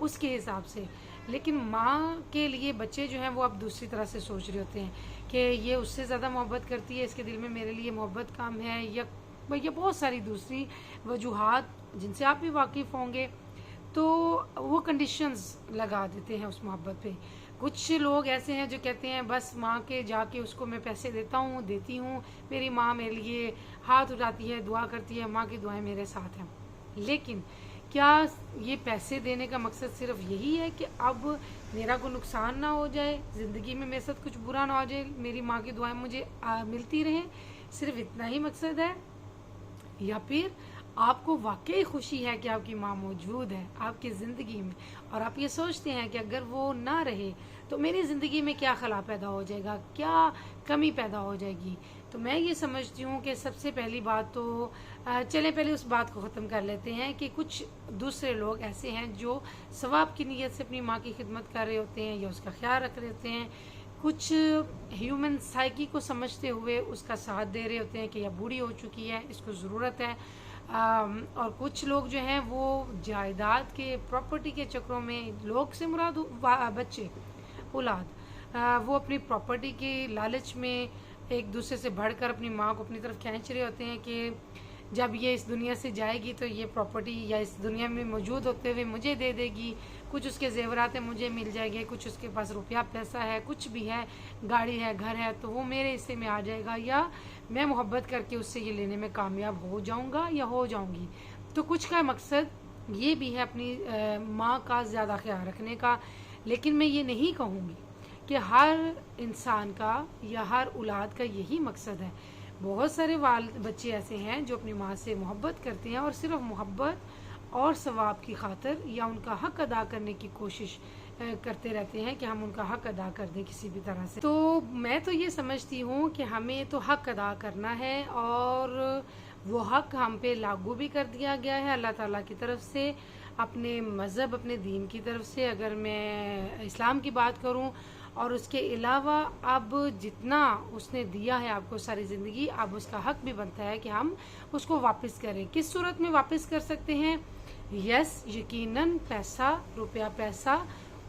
اس کے حساب سے. لیکن ماں کے لیے بچے جو ہیں وہ اب دوسری طرح سے سوچ رہے ہوتے ہیں کہ یہ اس سے زیادہ محبت کرتی ہے, اس کے دل میں میرے لیے محبت کم ہے, یا بہت ساری دوسری وجوہات جن سے آپ بھی واقف ہوں گے. تو وہ کنڈیشنز لگا دیتے ہیں اس محبت پہ. کچھ لوگ ایسے ہیں جو کہتے ہیں بس ماں کے جا کے اس کو میں پیسے دیتی ہوں, میری ماں میرے لیے ہاتھ اٹھاتی ہے, دعا کرتی ہے, ماں کی دعائیں میرے ساتھ ہیں. لیکن کیا یہ پیسے دینے کا مقصد صرف یہی ہے کہ اب میرا کوئی نقصان نہ ہو جائے, زندگی میں میرے ساتھ کچھ برا نہ ہو جائے, میری ماں کی دعائیں مجھے ملتی رہیں, صرف اتنا ہی مقصد ہے؟ یا پھر آپ کو واقعی خوشی ہے کہ آپ کی ماں موجود ہے آپ کی زندگی میں, اور آپ یہ سوچتے ہیں کہ اگر وہ نہ رہے تو میری زندگی میں کیا خلا پیدا ہو جائے گا, کیا کمی پیدا ہو جائے گی؟ تو میں یہ سمجھتی ہوں کہ سب سے پہلی بات تو چلیں پہلے اس بات کو ختم کر لیتے ہیں کہ کچھ دوسرے لوگ ایسے ہیں جو ثواب کی نیت سے اپنی ماں کی خدمت کر رہے ہوتے ہیں یا اس کا خیال رکھ رہے ہوتے ہیں, کچھ ہیومن سائیکی کو سمجھتے ہوئے اس کا ساتھ دے رہے ہوتے ہیں کہ یہ بوڑھی ہو چکی ہے, اس کو ضرورت ہے. اور کچھ لوگ جو ہیں وہ جائیداد کے پراپرٹی کے چکروں میں, لوگ سے مراد بچے اولاد, وہ اپنی پراپرٹی کے لالچ میں ایک دوسرے سے بڑھ کر اپنی ماں کو اپنی طرف کھینچ رہے ہوتے ہیں کہ جب یہ اس دنیا سے جائے گی تو یہ پراپرٹی یا اس دنیا میں موجود ہوتے ہوئے مجھے دے دے گی, کچھ اس کے زیورات ہیں مجھے مل جائے گے, کچھ اس کے پاس روپیہ پیسہ ہے, کچھ بھی ہے, گاڑی ہے, گھر ہے, تو وہ میرے حصے میں آ جائے گا, یا میں محبت کر کے اس سے یہ لینے میں کامیاب ہو جاؤں گا یا ہو جاؤں گی. تو کچھ کا مقصد یہ بھی ہے اپنی ماں کا زیادہ خیال رکھنے کا. لیکن میں یہ نہیں کہوں گی کہ ہر انسان کا یا ہر اولاد کا یہی مقصد ہے. بہت سارے بچے ایسے ہیں جو اپنی ماں سے محبت کرتے ہیں اور صرف محبت اور ثواب کی خاطر یا ان کا حق ادا کرنے کی کوشش کرتے رہتے ہیں کہ ہم ان کا حق ادا کر دیں کسی بھی طرح سے. تو میں تو یہ سمجھتی ہوں کہ ہمیں تو حق ادا کرنا ہے, اور وہ حق ہم پہ لاگو بھی کر دیا گیا ہے اللہ تعالیٰ کی طرف سے, اپنے مذہب اپنے دین کی طرف سے. اگر میں اسلام کی بات کروں, اور اس کے علاوہ اب جتنا اس نے دیا ہے آپ کو ساری زندگی, اب اس کا حق بھی بنتا ہے کہ ہم اس کو واپس کریں. کس صورت میں واپس کر سکتے ہیں؟ یس, یقیناً پیسہ, روپیہ پیسہ,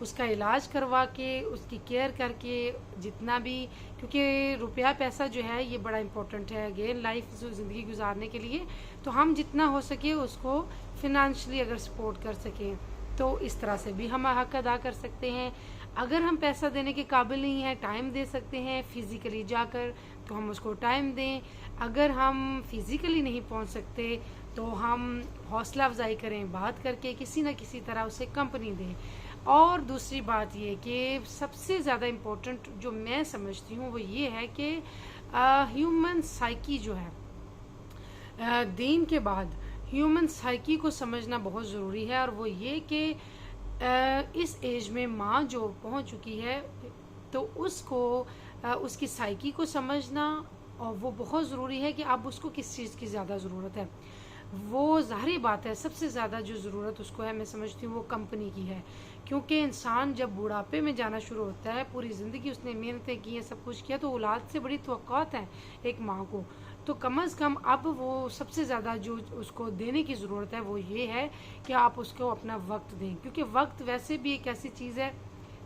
اس کا علاج کروا کے, اس کی کیئر کر کے, جتنا بھی, کیونکہ روپیہ پیسہ جو ہے یہ بڑا امپورٹنٹ ہے اگین لائف زندگی گزارنے کے لیے. تو ہم جتنا ہو سکے اس کو فنانشلی اگر سپورٹ کر سکیں تو اس طرح سے بھی ہم حق ادا کر سکتے ہیں. اگر ہم پیسہ دینے کے قابل نہیں ہیں, ٹائم دے سکتے ہیں فزیکلی جا کر, تو ہم اس کو ٹائم دیں. اگر ہم فزیکلی نہیں پہنچ سکتے تو ہم حوصلہ افزائی کریں, بات کر کے کسی نہ کسی طرح اسے کمپنی دیں. اور دوسری بات یہ کہ سب سے زیادہ امپورٹنٹ جو میں سمجھتی ہوں وہ یہ ہے کہ ہیومن سائیکی جو ہے, دین کے بعد ہیومن سائیکی کو سمجھنا بہت ضروری ہے. اور وہ یہ کہ اس ایج میں ماں جو پہنچ چکی ہے تو اس کو اس کی سائیکی کو سمجھنا اور وہ بہت ضروری ہے کہ اب اس کو کس چیز کی زیادہ ضرورت ہے. وہ ظاہری بات ہے سب سے زیادہ جو ضرورت اس کو ہے میں سمجھتی ہوں وہ کمپنی کی ہے, کیونکہ انسان جب بڑھاپے میں جانا شروع ہوتا ہے, پوری زندگی اس نے محنتیں کی ہیں, سب کچھ کیا, تو اولاد سے بڑی توقعات ہیں ایک ماں کو. تو کم از کم اب وہ سب سے زیادہ جو اس کو دینے کی ضرورت ہے وہ یہ ہے کہ آپ اس کو اپنا وقت دیں, کیونکہ وقت ویسے بھی ایک ایسی چیز ہے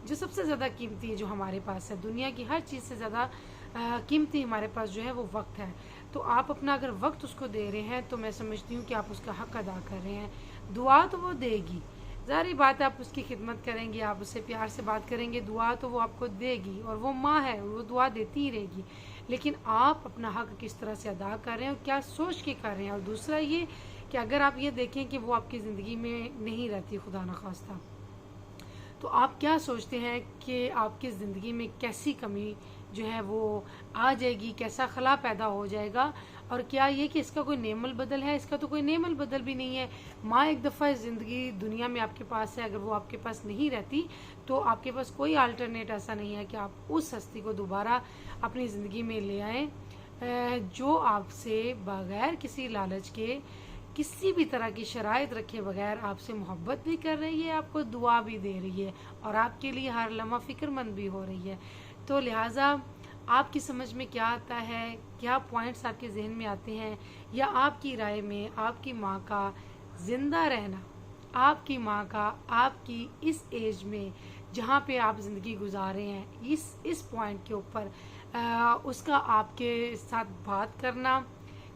جو سب سے زیادہ قیمتی ہے جو ہمارے پاس ہے. دنیا کی ہر چیز سے زیادہ قیمتی ہمارے پاس جو ہے وہ وقت ہے. تو آپ اپنا اگر وقت اس کو دے رہے ہیں تو میں سمجھتی ہوں کہ آپ اس کا حق ادا کر رہے ہیں. دعا تو وہ دے گی, ظاہری بات ہے, آپ اس کی خدمت کریں گے, آپ اس سے پیار سے بات کریں گے, دعا تو وہ آپ کو دے گی, اور وہ ماں ہے وہ دعا دیتی ہی رہے گی. لیکن آپ اپنا حق کس طرح سے ادا کر رہے ہیں اور کیا سوچ کے کر رہے ہیں. اور دوسرا یہ کہ اگر آپ یہ دیکھیں کہ وہ آپ کی زندگی میں نہیں رہتی خدا نخواستہ, تو آپ کیا سوچتے ہیں کہ آپ کی زندگی میں کیسی کمی جو ہے وہ آ جائے گی, کیسا خلا پیدا ہو جائے گا. اور کیا یہ کہ اس کا کوئی نعم البدل ہے؟ اس کا تو کوئی نعم البدل بھی نہیں ہے. ماں ایک دفعہ زندگی دنیا میں آپ کے پاس ہے, اگر وہ آپ کے پاس نہیں رہتی تو آپ کے پاس کوئی آلٹرنیٹ ایسا نہیں ہے کہ آپ اس ہستی کو دوبارہ اپنی زندگی میں لے آئیں جو آپ سے بغیر کسی لالچ کے, کسی بھی طرح کی شرائط رکھے بغیر آپ سے محبت بھی کر رہی ہے, آپ کو دعا بھی دے رہی ہے, اور آپ کے لیے ہر لمحہ فکر مند بھی ہو رہی ہے. تو لہٰذا آپ کی سمجھ میں کیا آتا ہے, کیا پوائنٹس آپ کے ذہن میں آتے ہیں, یا آپ کی رائے میں آپ کی ماں کا زندہ رہنا آپ کی ماں کا آپ کی اس ایج میں جہاں پہ آپ زندگی گزارے ہیں اس پوائنٹ کے اوپر اس کا آپ کے ساتھ بات کرنا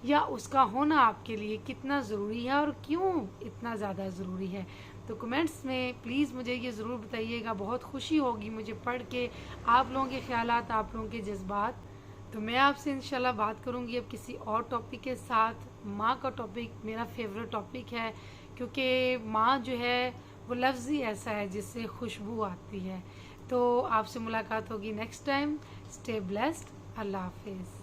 یا اس کا ہونا آپ کے لیے کتنا ضروری ہے اور کیوں اتنا زیادہ ضروری ہے. تو کمنٹس میں پلیز مجھے یہ ضرور بتائیے گا. بہت خوشی ہوگی مجھے پڑھ کے آپ لوگوں کے خیالات، آپ لوگوں کے جذبات. تو میں آپ سے انشاءاللہ بات کروں گی اب کسی اور ٹاپک کے ساتھ. ماں کا ٹاپک میرا فیوریٹ ٹاپک ہے کیونکہ ماں جو ہے وہ لفظ ہی ایسا ہے جس سے خوشبو آتی ہے. تو آپ سے ملاقات ہوگی نیکسٹ ٹائم. Stay blessed. اللہ حافظ.